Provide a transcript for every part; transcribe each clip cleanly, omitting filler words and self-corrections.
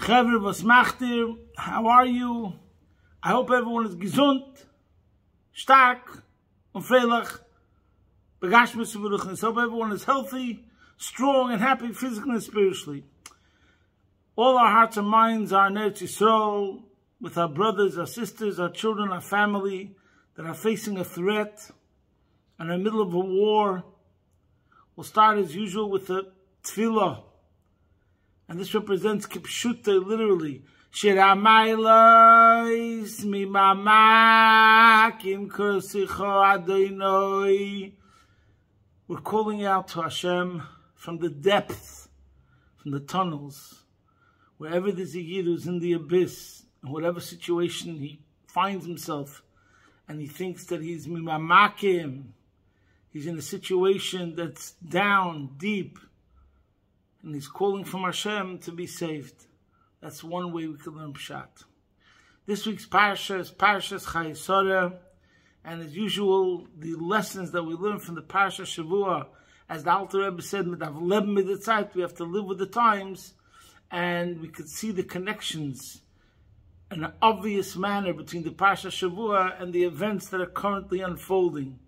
Chevre, was macht ihr? How are you? I hope everyone is gesund, stark, und freilich. Begashmis und beruchnis. I hope everyone is healthy, strong, and happy physically and spiritually. All our hearts and minds are in Eretz Yisrael, with our brothers, our sisters, our children, our family, that are facing a threat and in the middle of a war. We'll start as usual with the tefillah. And this represents kipshute, literally. Shiramaylois mimamakim kursicho adonai. We're calling out to Hashem from the depths, from the tunnels, wherever there's a yid who's in the abyss, in whatever situation he finds himself, and he thinks that he's mimamakim, he's in a situation that's down, deep, and he's calling from Hashem to be saved. That's one way we can learn Pshat. This week's Parshas is Parshas Chayei, and as usual, the lessons that we learn from the Parshas Shavua, as the Alter Rebbe said, we have to live with the times, and we could see the connections in an obvious manner between the Parshas Shavua and the events that are currently unfolding.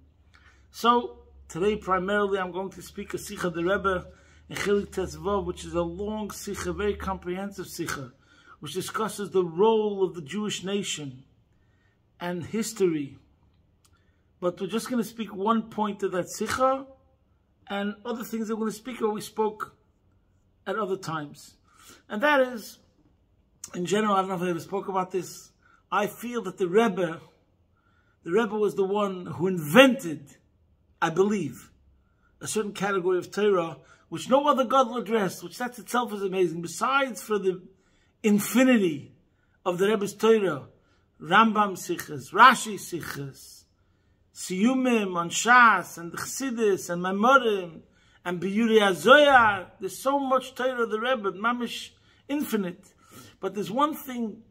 So, today primarily I'm going to speak a Sikha the Rebbe, in Chilik Tetzvav, which is a long Sikha, very comprehensive Sikha, which discusses the role of the Jewish nation and history. But we're just going to speak one point of that Sikha, and other things that we're going to speak or we spoke at other times. And that is, in general, I don't know if I ever spoke about this, I feel that the Rebbe was the one who invented, I believe, a certain category of Torah which no other God will address, which that itself is amazing. Besides for the infinity of the Rebbe's Torah, Rambam Sichas, Rashi Sichas, Siyumim on Shas, and the Chassidus, and Maimorim, and Biyuri HaZoyar. There's so much Torah of the Rebbe, mamish infinite. But there's one thing,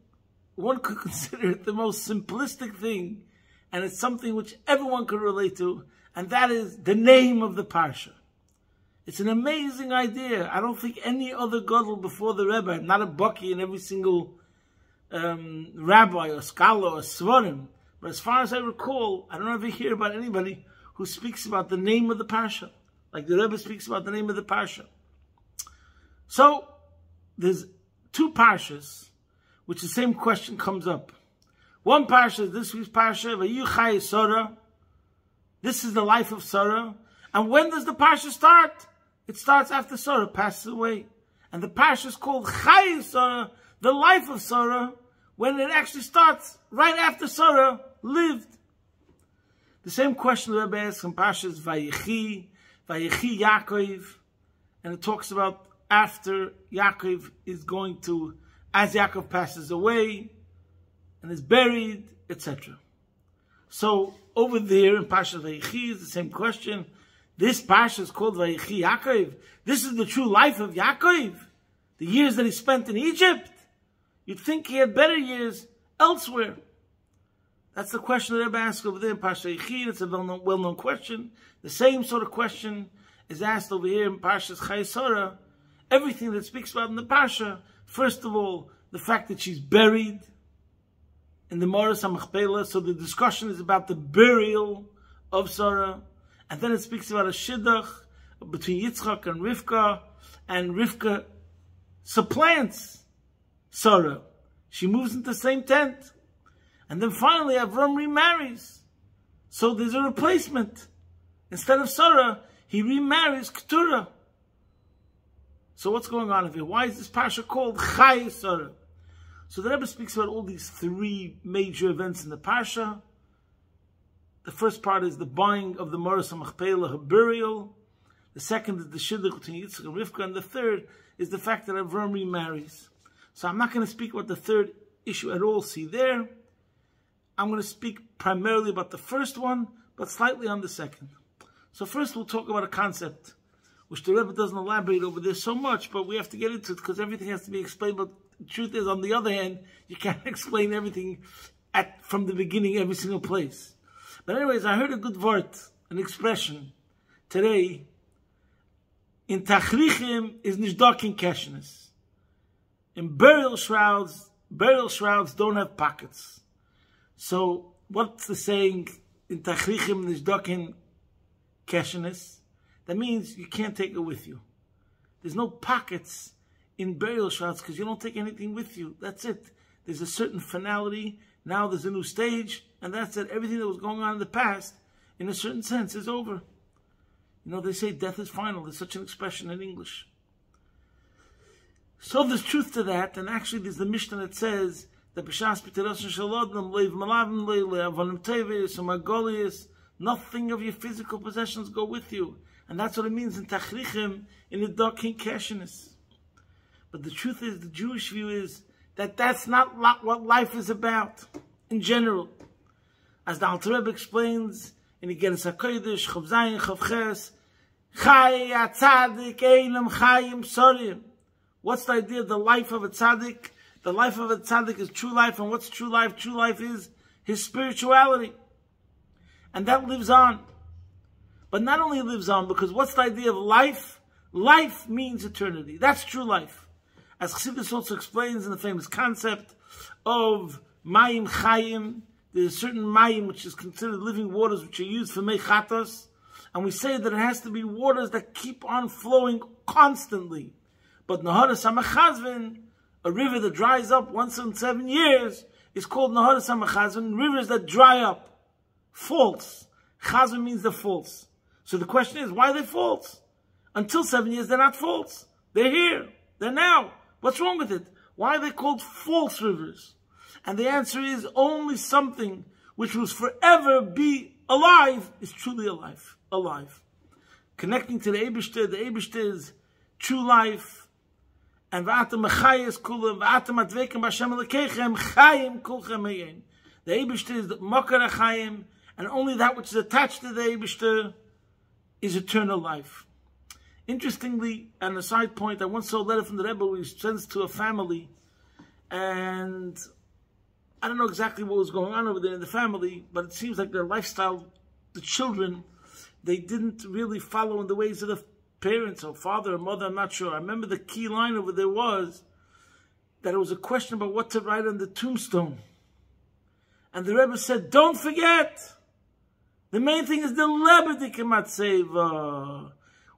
one could consider it the most simplistic thing, and it's something which everyone could relate to, and that is the name of the Parsha. It's an amazing idea. I don't think any other gadol before the Rebbe, not a Baki in every single rabbi or scholar or svarim, but as far as I recall, I don't ever hear about anybody who speaks about the name of the Parsha, like the Rebbe speaks about the name of the Parsha. So, there's two Parshas, which the same question comes up. One Parsha is this week's Parsha, Vayu Chayei Sarah. This is the life of Sarah. And when does the Parsha start? It starts after Sarah passes away. And the Parsha is called Chayei Sarah, the life of Sarah, when it actually starts right after Sarah lived. The same question the Rebbe asks in Parshas Vayechi Yaakov, and it talks about after Yaakov is going to, as Yaakov passes away and is buried, etc. So over there in Parshas Vayechi is the same question. This Parsha is called Vayechi Yaakov. This is the true life of Yaakov. The years that he spent in Egypt. You'd think he had better years elsewhere. That's the question that everybody asks over there in Parshas Vayechi. It's a well-known question. The same sort of question is asked over here in Parshas Chayei. Everything that speaks about in the Parsha, first of all, the fact that she's buried in the Moras HaMachpelah, so the discussion is about the burial of Sarah. And then it speaks about a shidduch between Yitzchak and Rivka supplants Sarah. She moves into the same tent. And then finally Avram remarries. So there's a replacement. Instead of Sarah, he remarries Keturah. So what's going on here? Why is this Parsha called Chayei Sarah? So the Rebbe speaks about all these three major events in the Parsha. The first part is the buying of the Moras HaMachpelah, her burial. The second is the shidduch between Yitzchak and Rivka. And the third is the fact that Avram remarries. So I'm not going to speak about the third issue at all. See there? I'm going to speak primarily about the first one, but slightly on the second. So first we'll talk about a concept, which the Rebbe doesn't elaborate over there so much, but we have to get into it because everything has to be explained. But the truth is, on the other hand, you can't explain everything from the beginning, every single place. But anyways, I heard a good word, an expression today. In Tachrichim is nicht da kein Keshenes. In burial shrouds don't have pockets. So what's the saying in Tachrichim Nishdokin Keshenis? That means you can't take it with you. There's no pockets in burial shrouds because you don't take anything with you. That's it. There's a certain finality. Now there's a new stage, and that's it. Everything that was going on in the past, in a certain sense, is over. You know, they say death is final. There's such an expression in English. So there's truth to that, and actually there's the Mishnah that says that nothing of your physical possessions go with you. And that's what it means in Tachrichim, in the Dokin Keshenis. But the truth is, the Jewish view is that that's not what life is about, in general. As the Alter Rebbe explains in the Geras HaKodesh, Chav Zayin, Chav Ches, Chayei HaTzadik Einam Chayim Sorim. What's the idea of the life of a tzaddik? The life of a tzaddik is true life, and what's true life? True life is his spirituality. And that lives on. But not only lives on, because what's the idea of life? Life means eternity. That's true life. As Chassidus also explains in the famous concept of Mayim Chayim, there's a certain Mayim which is considered living waters which are used for Mechatos, and we say that it has to be waters that keep on flowing constantly. But Naharas HaMachazvin, a river that dries up once in 7 years, is called Naharas HaMachazvin, rivers that dry up. False. Chazvin means they're false. So the question is, why are they false? Until 7 years, they're not false. They're here. They're now. What's wrong with it? Why are they called false rivers? And the answer is only something which will forever be alive is truly alive. Alive. Connecting to the Eibishter is true life. And v'atem mechayes kulam, v'atem advekem b'Hashem Elokechem, chayim kulchem hayim. The Eibishter is the Mokar HaChayim, and only that which is attached to the Eibishter is eternal life. Interestingly, on a side point, I once saw a letter from the Rebbe who sends to a family, and I don't know exactly what was going on over there in the family, but it seems like their lifestyle, the children, they didn't really follow in the ways of the parents or father or mother, I'm not sure. I remember the key line over there was that it was a question about what to write on the tombstone. And the Rebbe said, don't forget, the main thing is the Lebedik Matzeva.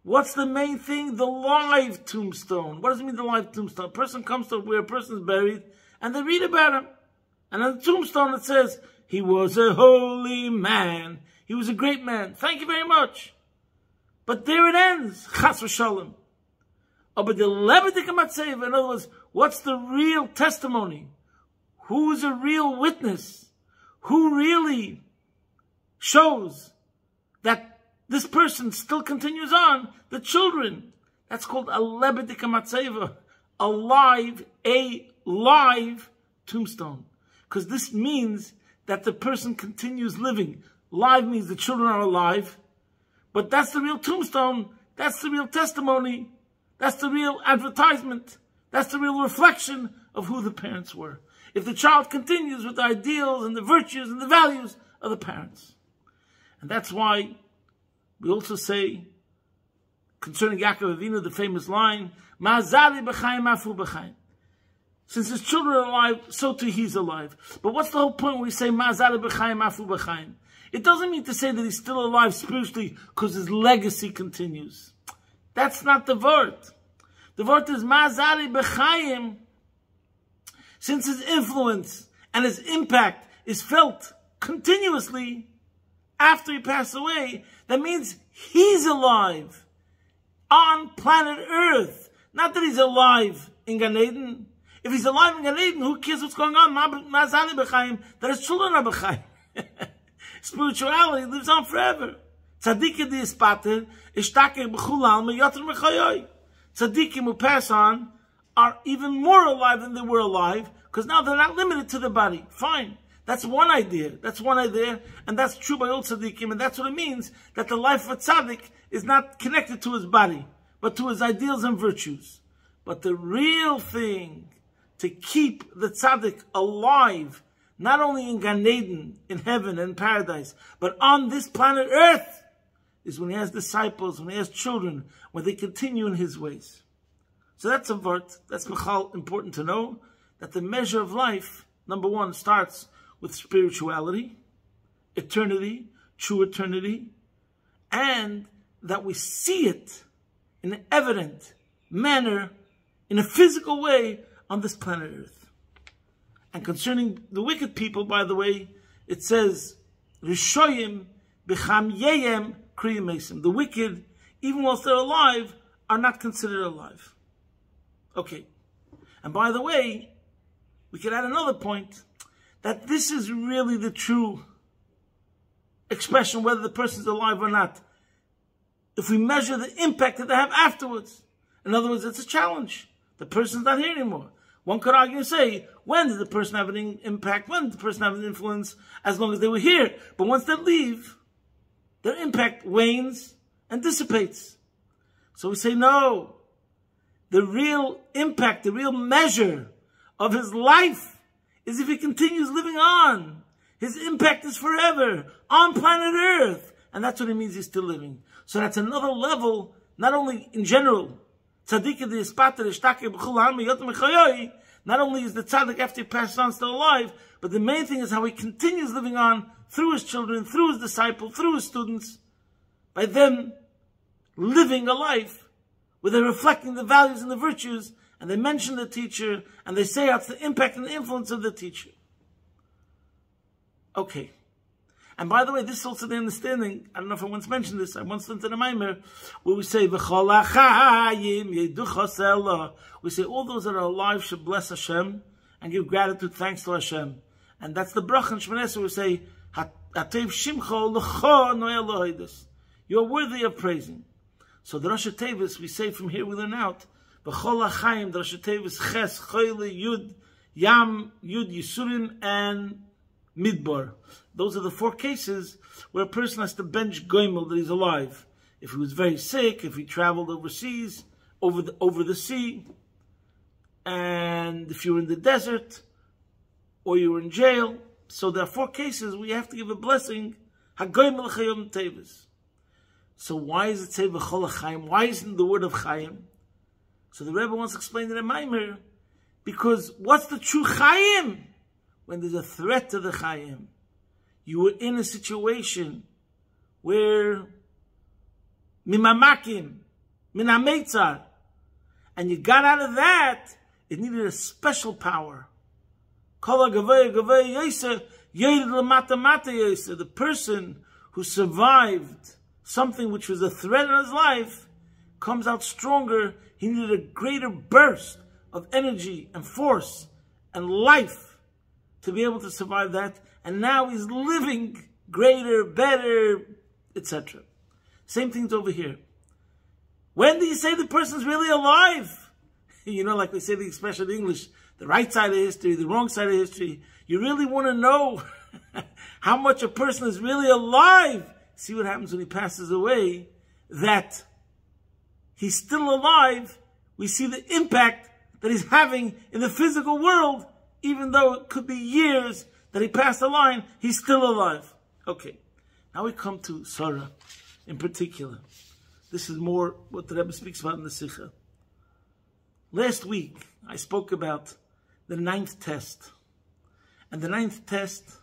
What's the main thing? The live tombstone. What does it mean, the live tombstone? A person comes to where a person is buried, and they read about him. And on the tombstone it says, he was a holy man. He was a great man. Thank you very much. But there it ends. Chas v'shalom. Oh, but the Lebedik Matzeva, in other words, what's the real testimony? Who's a real witness? Who really shows that this person still continues on? The children. That's called a Lebedik Matzeva. A live tombstone. Because this means that the person continues living. Live means the children are alive. But that's the real tombstone. That's the real testimony. That's the real advertisement. That's the real reflection of who the parents were. If the child continues with the ideals and the virtues and the values of the parents. And that's why we also say, concerning Yaakov Avinu, the famous line, Ma'azali b'chaim afu b'chaim. Since his children are alive, so too he's alive. But what's the whole point when we say Ma'azali b'chaim afu b'chaim? It doesn't mean to say that he's still alive spiritually because his legacy continues. That's not the word. The word is Ma'azali b'chaim. Since his influence and his impact is felt continuously after he passed away, that means he's alive on planet Earth. Not that he's alive in Gan Eden. If he's alive in Gan Eden, who cares what's going on? Ma'azali b'chaim, that his children are b'chaim. Spirituality lives on forever. Tzaddikim di'ispater, ishtaker b'chulal me'yoter me'chayei. Tzaddikim who pass on are even more alive than they were alive, because now they're not limited to the body. Fine. That's one idea. That's one idea, and that's true by all tzaddikim, and that's what it means, that the life of a tzaddik is not connected to his body, but to his ideals and virtues. But the real thing to keep the tzaddik alive, not only in Gan Eden, in heaven and paradise, but on this planet Earth, is when he has disciples, when he has children, when they continue in his ways. So that's a vort. That's important to know, that the measure of life, number one, starts with spirituality, eternity, true eternity, and that we see it in an evident manner, in a physical way, on this planet Earth. And concerning the wicked people, by the way, it says, Rishoyim b'cham yeyem kriyim mesim. The wicked, even whilst they're alive, are not considered alive. Okay. And by the way, we can add another point, that this is really the true expression, whether the person's alive or not, if we measure the impact that they have afterwards. In other words, it's a challenge. The person's not here anymore. One could argue and say, when did the person have an impact? When did the person have an influence? As long as they were here. But once they leave, their impact wanes and dissipates. So we say, no. The real impact, the real measure of his life is if he continues living on. His impact is forever on planet Earth. And that's what it means he's still living. So that's another level, not only in general, not only is the tzaddik after he passes on still alive, but the main thing is how he continues living on through his children, through his disciples, through his students, by them living a life where they're reflecting the values and the virtues, and they mention the teacher, and they say out the impact and the influence of the teacher. Okay. And by the way, this is also the understanding, I don't know if I once mentioned this, I once learned in a Maimer, where we say, V'chol ha'chayim yeduchos Elah. We say, all those that are alive should bless Hashem and give gratitude, thanks to Hashem. And that's the bracha in Shemona Esrei, we say, Hatev shimcho l'cho no'eh lo'hodos. You're worthy of praising. So the Rosh Tevis, we say from here we learn out, V'chol ha'chayim, the Rosh Tevis, Ches, Choyle, Yud, Yam, Yud, Yisurim, and Midbar. Those are the 4 cases where a person has to bench goimel that he's alive. If he was very sick, if he traveled overseas, over the sea, and if you were in the desert, or you were in jail. So there are 4 cases where you have to give a blessing. HaGoimel Chayom Tevis. So why is it say V'chol HaChayim? Why isn't the word of Chayim? So the Rebbe wants to explain in a Maimer, because what's the true Chayim? When there's a threat to the Chayim. You were in a situation where mimamakim, minametzar, and you got out of that, it needed a special power. The person who survived something which was a threat in his life comes out stronger. He needed a greater burst of energy and force and life to be able to survive that. And now he's living greater, better, etc. Same thing's over here. When do you say the person's really alive? You know, like they say the expression in English, the right side of history, the wrong side of history. You really want to know how much a person is really alive. See what happens when he passes away, that he's still alive. We see the impact that he's having in the physical world, even though it could be years that he passed the line, he's still alive. Okay, now we come to Sarah in particular. This is more what the Rebbe speaks about in the Sikha. Last week, I spoke about the 9th test. And the 9th test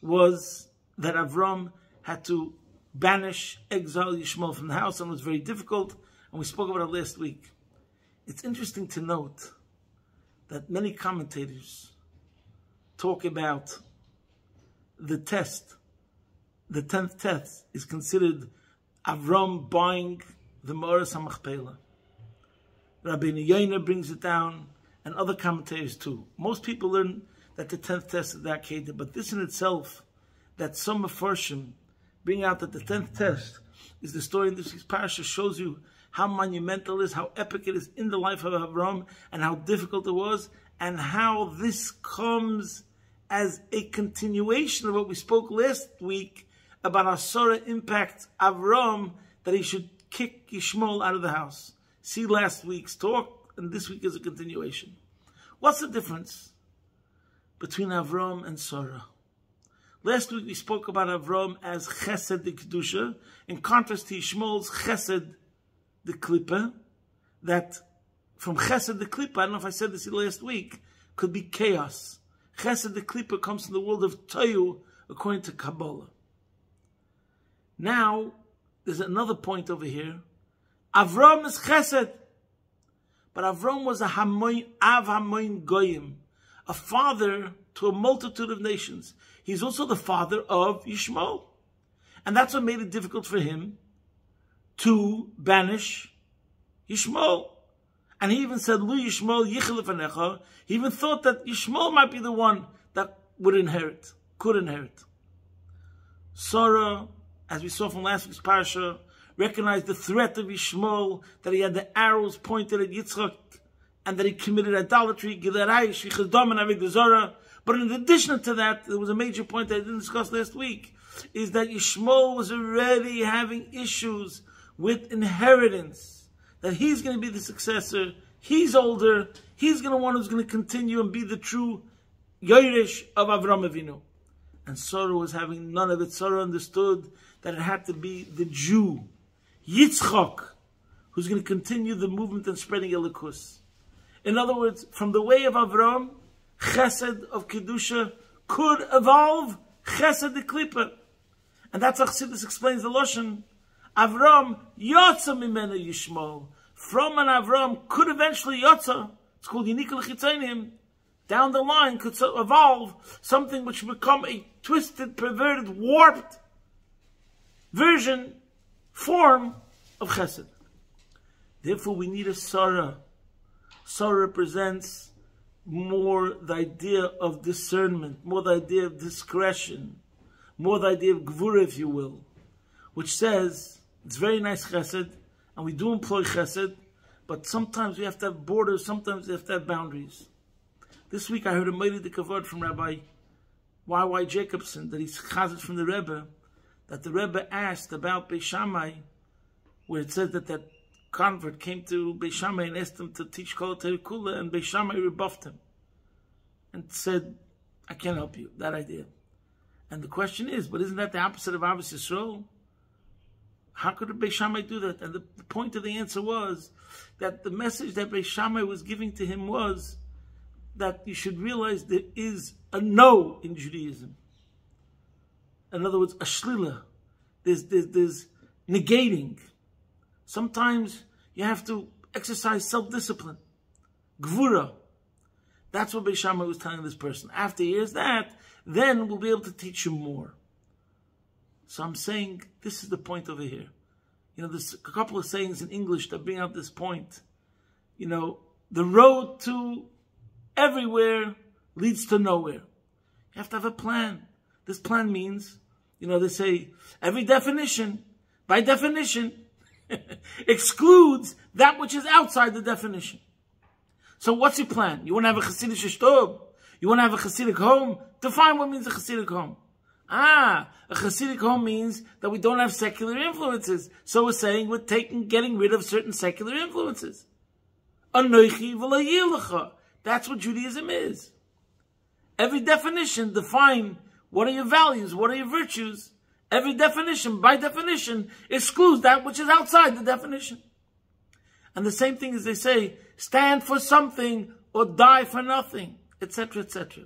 was that Avram had to banish, exile Yishmael from the house, and it was very difficult, and we spoke about it last week. It's interesting to note that many commentators talk about the test. The 10th test is considered Avram buying the Me'oras HaMachpelah. Rabbi Yaina brings it down, and other commentators too. Most people learn that the 10th test is the Akedah, but this in itself, that some Mefarshim bring out that the 10th test is the story in this week's Parshas, shows you how monumental it is, how epic it is in the life of Avram, and how difficult it was, and how this comes as a continuation of what we spoke last week about how Sarah impacts Avram, that he should kick Yishmael out of the house. See last week's talk, and this week is a continuation. What's the difference between Avram and Sarah? Last week we spoke about Avram as Chesed the Kedusha, in contrast to Yishmael's Chesed the Klippa, that from Chesed the Klippa, I don't know if I said this last week, could be chaos. Chesed the Klippa comes from the world of Toyu, according to Kabbalah. Now, there's another point over here. Avram is Chesed. But Avram was a Av Hamoin Goyim, a father to a multitude of nations. He's also the father of Yishmael. And that's what made it difficult for him to banish Yishmael. And he even said, Lu Yishmael Yichel Lefanecha. He even thought that Yishmael might be the one that would inherit, could inherit. Sarah, as we saw from last week's Parsha, recognized the threat of Yishmael, that he had the arrows pointed at Yitzchak, and that he committed idolatry, but in addition to that, there was a major point that I didn't discuss last week, is that Yishmael was already having issues with inheritance, that he's going to be the successor, he's older, he's going to one who's going to continue and be the true Yoresh of Avram Avinu. And Sarah was having none of it. Sarah understood that it had to be the Jew, Yitzchak, who's going to continue the movement and spreading Elikus. In other words, from the way of Avram, Chesed of Kedusha could evolve Chesed the Klippa. And that's how Chassidus explains the Lashon. Avram Yotza Mimena Yishmael. From an Avram could eventually Yotza, it's called Yinikal Chitzainim, down the line could evolve something which would become a twisted, perverted, warped form of Chesed. Therefore, we need a Sarah. Sarah represents more the idea of discernment, more the idea of discretion, more the idea of Gvura, if you will, which says, it's very nice Chesed, and we do employ Chesed, but sometimes we have to have borders, sometimes we have to have boundaries. This week I heard a mighty kavod from Rabbi Y.Y. Jacobson, that he's chazed from the Rebbe, that the Rebbe asked about Beis Shammai, where it says that convert came to Beis Shammai and asked him to teach Kol Torah Kula, and Beis Shammai rebuffed him and said, I can't help you, that idea. And the question is, but isn't that the opposite of Avos Yisrael? How could Beis Shammai do that? And the point of the answer was that the message that Beis Shammai was giving to him was that you should realize there is a no in Judaism. In other words, a shlila. There's negating. Sometimes you have to exercise self-discipline. Gvura. That's what Beis Shammai was telling this person. After he hears that, then we'll be able to teach you more. So I'm saying, this is the point over here. There's a couple of sayings in English that bring out this point. The road to everywhere leads to nowhere. You have to have a plan. This plan means, they say, every definition, by definition, excludes that which is outside the definition. So what's your plan? You want to have a Hasidic shtub? You want to have a Hasidic home? Define what means a Hasidic home. A Hasidic home means that we don't have secular influences. So we're saying we're getting rid of certain secular influences. Anoichi v'lo yilecha. That's what Judaism is. Every definition define what are your values, what are your virtues. Every definition, by definition, excludes that which is outside the definition. And the same thing as they say, stand for something or die for nothing, etc., etc.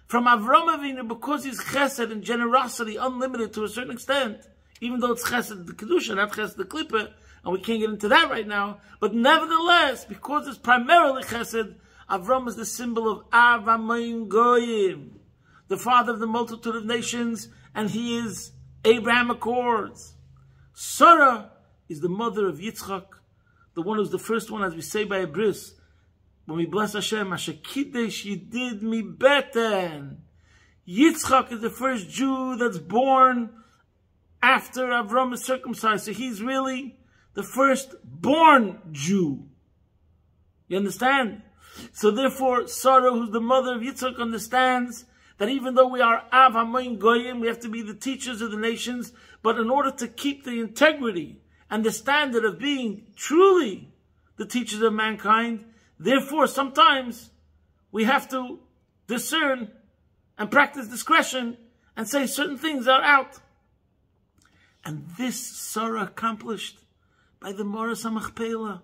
From Avram Avinu, because he's chesed and generosity unlimited to a certain extent, even though it's chesed the kedusha, not chesed the klippa, and we can't get into that right now, but nevertheless, because it's primarily chesed, Avram is the symbol of Av Hamoin Goyim, the father of the multitude of nations, and he is Abraham Accords. Sarah is the mother of Yitzchak, the one who's the first one, as we say by a bris, when we bless Hashem, Asher Kiddush Yidid Mi Beten. Yitzchak is the first Jew that's born after Avram is circumcised. So he's really the first born Jew. You understand? So therefore, Sarah, who's the mother of Yitzchak, understands that even though we are Av Hamoin Goyim, we have to be the teachers of the nations, but in order to keep the integrity and the standard of being truly the teachers of mankind, therefore sometimes we have to discern and practice discretion and say certain things are out. And this Sarah accomplished by the Moras HaMachpelah.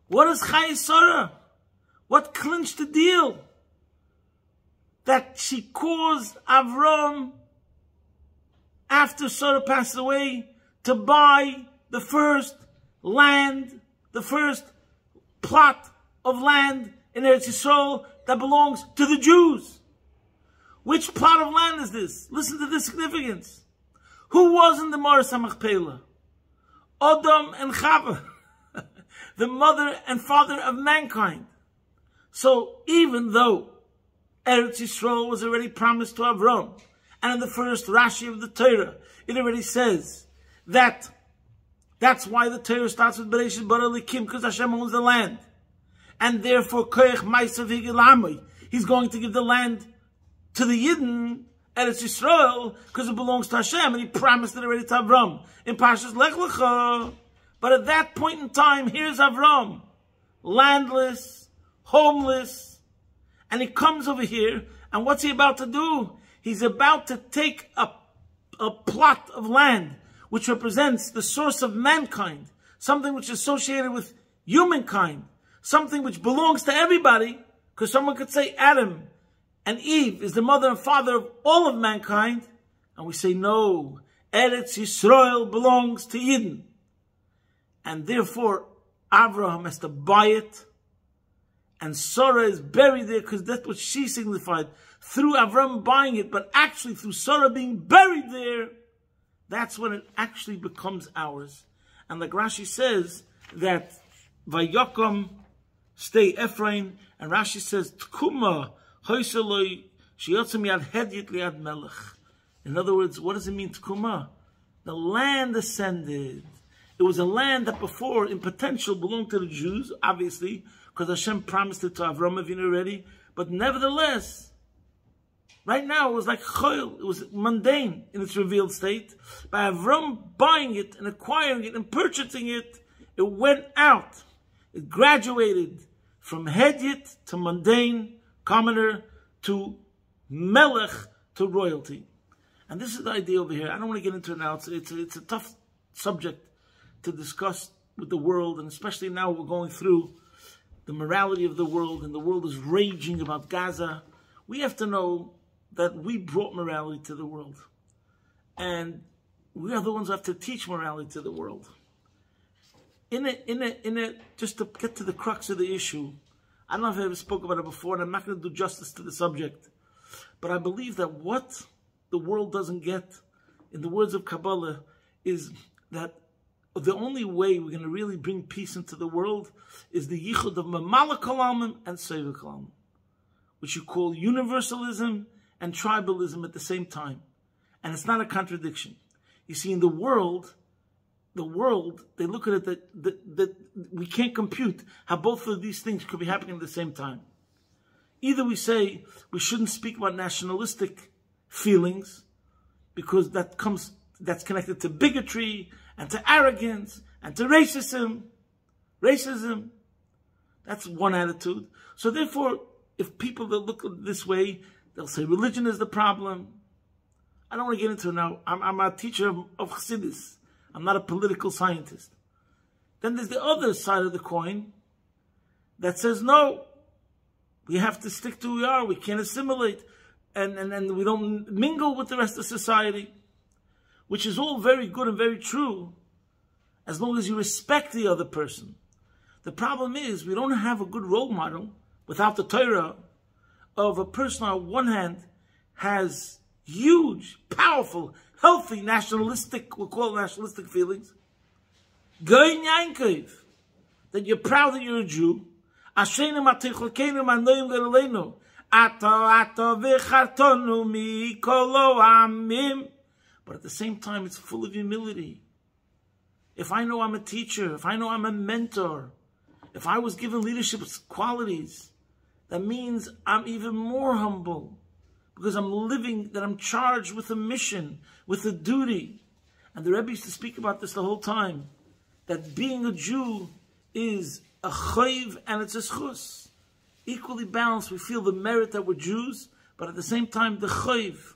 What is Chayei Sarah? What clinched the deal? That she caused Avram, after Sarah passed away, to buy the first land, the first plot of land in Eretz Yisrael that belongs to the Jews. Which plot of land is this? Listen to the significance. Who was in the Maris HaMachpelah? Adam and Chava, the mother and father of mankind. So even though Eretz Yisrael was already promised to Avram, and in the first Rashi of the Torah, it already says that that's why the Torah starts with Bereshit bara Elikim, because Hashem owns the land. And therefore, Koyach Ma'asav Higel Amai, he's going to give the land to the Yidden, Eretz Yisrael, because it belongs to Hashem, and he promised it already to Avram in Parshas Lech Lecha. But at that point in time, here's Avram, landless, homeless, and he comes over here, and what's he about to do? He's about to take a plot of land which represents the source of mankind, something which is associated with humankind, something which belongs to everybody, because someone could say Adam and Eve is the mother and father of all of mankind, and we say no, Eretz Yisrael belongs to Yidden. And therefore, Abraham has to buy it, and Sarah is buried there because that's what she signified. Through Avram buying it, but actually through Sarah being buried there, that's when it actually becomes ours. And like Rashi says, that Vayakom stay Ephraim, and Rashi says, Tkuma, Hoyseloi, Shiyotzim Yad Hedyet Liad Melech. In other words, what does it mean, Tkuma? The land ascended. It was a land that before, in potential, belonged to the Jews, obviously, because Hashem promised it to Avram Avinu already. But nevertheless, right now it was like choil, it was mundane in its revealed state. By Avram buying it and acquiring it and purchasing it, it went out. It graduated from hedyet to mundane, commoner, to melech, to royalty. And this is the idea over here. I don't want to get into it now. It's a tough subject to discuss with the world, and especially now we're going through the morality of the world, and the world is raging about Gaza. We have to know that we brought morality to the world, and we are the ones who have to teach morality to the world. Just to get to the crux of the issue, I don't know if I ever spoke about it before, and I'm not going to do justice to the subject, but I believe that what the world doesn't get, in the words of Kabbalah, is that the only way we're going to really bring peace into the world is the yichud of Mamala Kalamim and Seva Kalamim, which you call universalism and tribalism at the same time. And it's not a contradiction. You see, in the world, they look at it that we can't compute how both of these things could be happening at the same time. Either we say we shouldn't speak about nationalistic feelings because that's connected to bigotry and to arrogance and to racism. That's one attitude. So therefore, if people that look this way, they'll say religion is the problem. I don't want to get into it now. I'm a teacher of Chassidus. I'm not a political scientist. Then there's the other side of the coin that says, no, we have to stick to who we are. We can't assimilate. And we don't mingle with the rest of society, which is all very good and very true, as long as you respect the other person. The problem is we don't have a good role model without the Torah of a person on one hand has huge, powerful, healthy, nationalistic, we'll call it nationalistic feelings. Goyin Yankov, that you're proud that you're a Jew. Ashenu matichokenu manoyim geraleinu. Ato v'chartonu mikolo amim. But at the same time, it's full of humility. If I know I'm a teacher, if I know I'm a mentor, if I was given leadership qualities, that means I'm even more humble because I'm living, that I'm charged with a mission, with a duty. And the Rabbi used to speak about this the whole time, that being a Jew is a chayv and it's a schus. Equally balanced, we feel the merit that we're Jews, but at the same time, the chayv.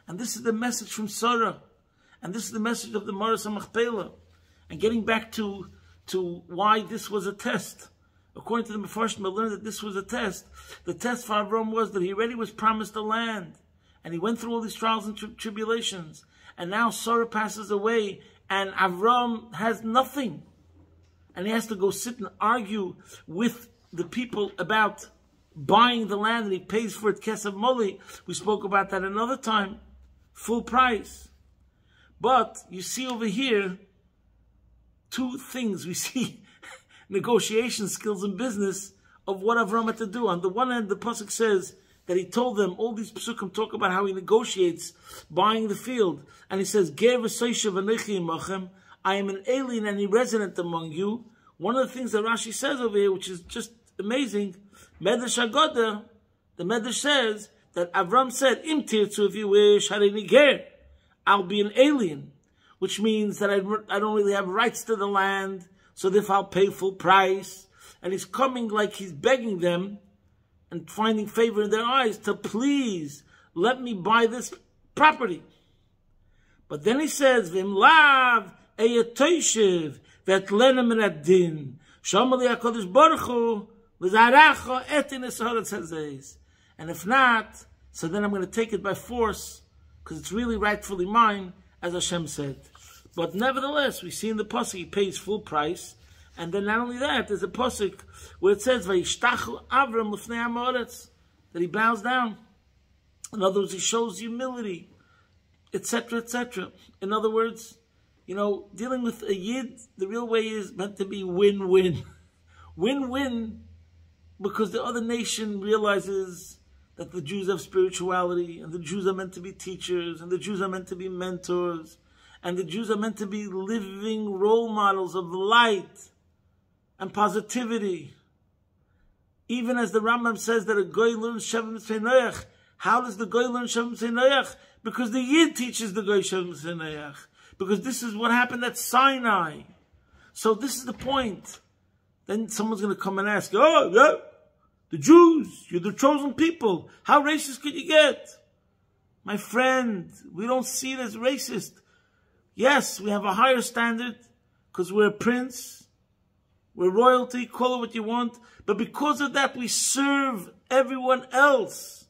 And this is the message from Sarah. And this is the message of the Maris HaMachpelah. And getting back to why this was a test. according to the Mefarshim, I learned that this was a test. The test for Avram was that he already was promised a land, and he went through all these trials and tribulations, and now Sarah passes away, and Avram has nothing, and he has to go sit and argue with the people about buying the land, and he pays for it kesef moli. We spoke about that another time, full price. But you see over here two things. We see negotiation skills in business of what Avram had to do. On the one hand, the pasuk says that he told them, all these pasukim talk about how he negotiates buying the field, and he says, "Ger v'soishav anechi imachem," I am an alien and a resident among you. One of the things that Rashi says over here, which is just amazing, Medrash Agoda, the Medrash says that Avram said, "Im tirtzu, if you wish, harini ger," I'll be an alien, which means that I don't really have rights to the land, so therefore I'll pay full price. And he's coming like he's begging them and finding favor in their eyes to please let me buy this property. But then he says, "V'im lav eyatoyshiv v'etlena min ad-din shamali HaKadosh Baruch Hu l'zaracha etin es-haaretz hazeh." And if not, so then I'm going to take it by force, because it's really rightfully mine, as Hashem said. But nevertheless, we see in the pasuk he pays full price, and then not only that, there's a pasuk where it says "Vayishtachu Avram l'fnei ha'aretz," that he bows down. In other words, he shows humility, etc., etc. In other words, dealing with a yid, the real way is meant to be win-win, win-win, because the other nation realizes that the Jews have spirituality, and the Jews are meant to be teachers, and the Jews are meant to be mentors, and the Jews are meant to be living role models of light and positivity. Even as the Rambam says that a goy learns Shem Mitzvei Noach. How does the goy learn Shem Mitzvei Noach? Because the Yid teaches the goy Shem Mitzvei Noach. Because this is what happened at Sinai. So this is the point. Then someone's going to come and ask, "Oh, yeah, the Jews, you're the chosen people. How racist could you get?" My friend, we don't see it as racist. Yes, we have a higher standard because we're a prince, we're royalty, call it what you want. But because of that, we serve everyone else.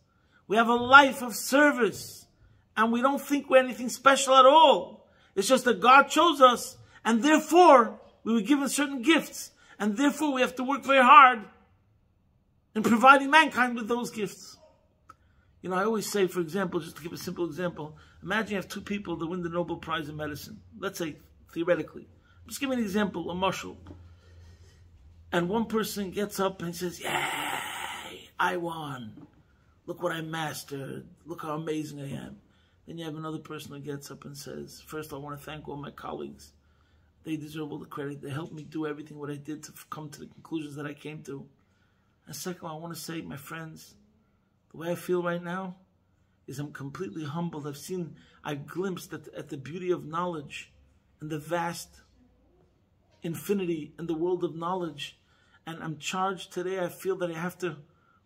We have a life of service, and we don't think we're anything special at all. It's just that God chose us, and therefore we were given certain gifts, and therefore we have to work very hard in providing mankind with those gifts. I always say, for example, just to give a simple example, imagine you have two people that win the Nobel Prize in medicine. Let's say, theoretically. Just give me an example, a mashal. And one person gets up and says, "Yay, I won. Look what I mastered. Look how amazing I am." Then you have another person who gets up and says, "First, I want to thank all my colleagues. They deserve all the credit. They helped me do everything what I did to come to the conclusions that I came to. And second, I want to say, my friends, the way I feel right now is I'm completely humbled. I've glimpsed at the beauty of knowledge and the vast infinity in the world of knowledge. And I'm charged today. I feel that I have to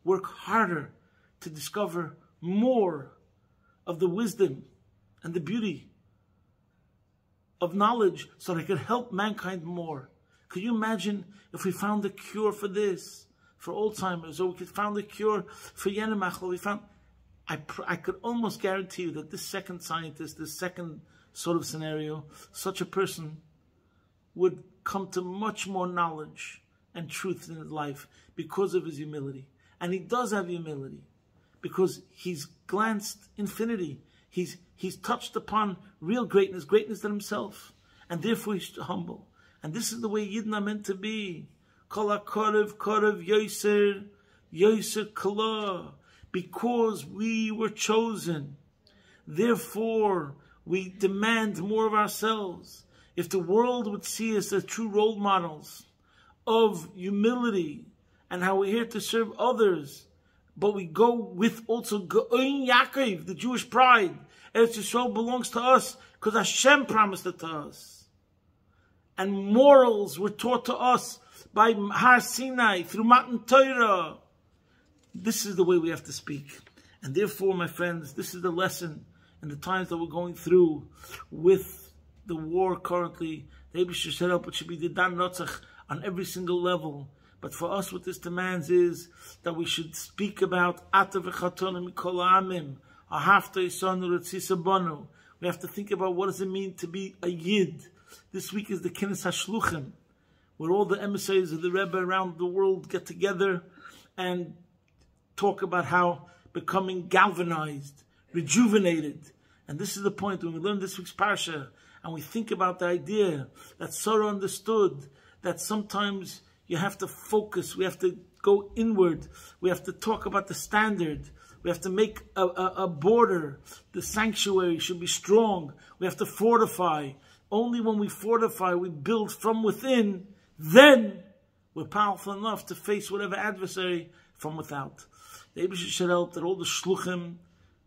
work harder to discover more of the wisdom and the beauty of knowledge so that I could help mankind more." Could you imagine if we found a cure for this, for Alzheimer's, or we could find a cure for Yenemach? I could almost guarantee you that this second scientist, this second sort of scenario, such a person would come to much more knowledge and truth in his life because of his humility. And he does have humility because he's glanced infinity. He's touched upon real greatness in himself, and therefore he's humble. And this is the way Yidden are meant to be. Kol HaKorev, Korev, Yoser, Yoser Kala. Because we were chosen, therefore we demand more of ourselves. If the world would see us as true role models of humility and how we're here to serve others, but we go with also Go'in Yaakov, the Jewish pride. Eretz Yisrael belongs to us because Hashem promised it to us. And morals were taught to us by Har Sinai, through Matan Torah. This is the way we have to speak. And therefore, my friends, this is the lesson in the times that we're going through with the war currently. The Eibusher set up what should be the Dan Notzach on every single level. But for us, what this demands is that we should speak about Ata v'chatonim mikol ha'amim, ahavta yisanu retzisa banu. We have to think about what does it mean to be a Yid. This week is the Kinnis HaShluchim, where all the emissaries of the Rebbe around the world get together and talk about how becoming galvanized, rejuvenated. And this is the point when we learn this week's Parsha, and we think about the idea that Sarah understood that sometimes you have to focus, we have to go inward, we have to talk about the standard, we have to make a border, the sanctuary should be strong, we have to fortify. Only when we fortify, we build from within, then we're powerful enough to face whatever adversary from without. The Rebbe should help that all the shluchim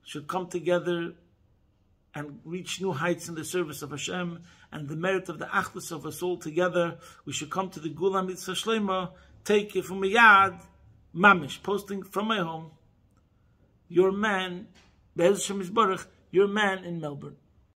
should come together and reach new heights in the service of Hashem, and the merit of the achdus of us all together. We should come to the Gula Mitzvah Shlema, take it from a yad, mamish, posting from my home, your man, Be'ez Hashem Yisbarach, your man in Melbourne.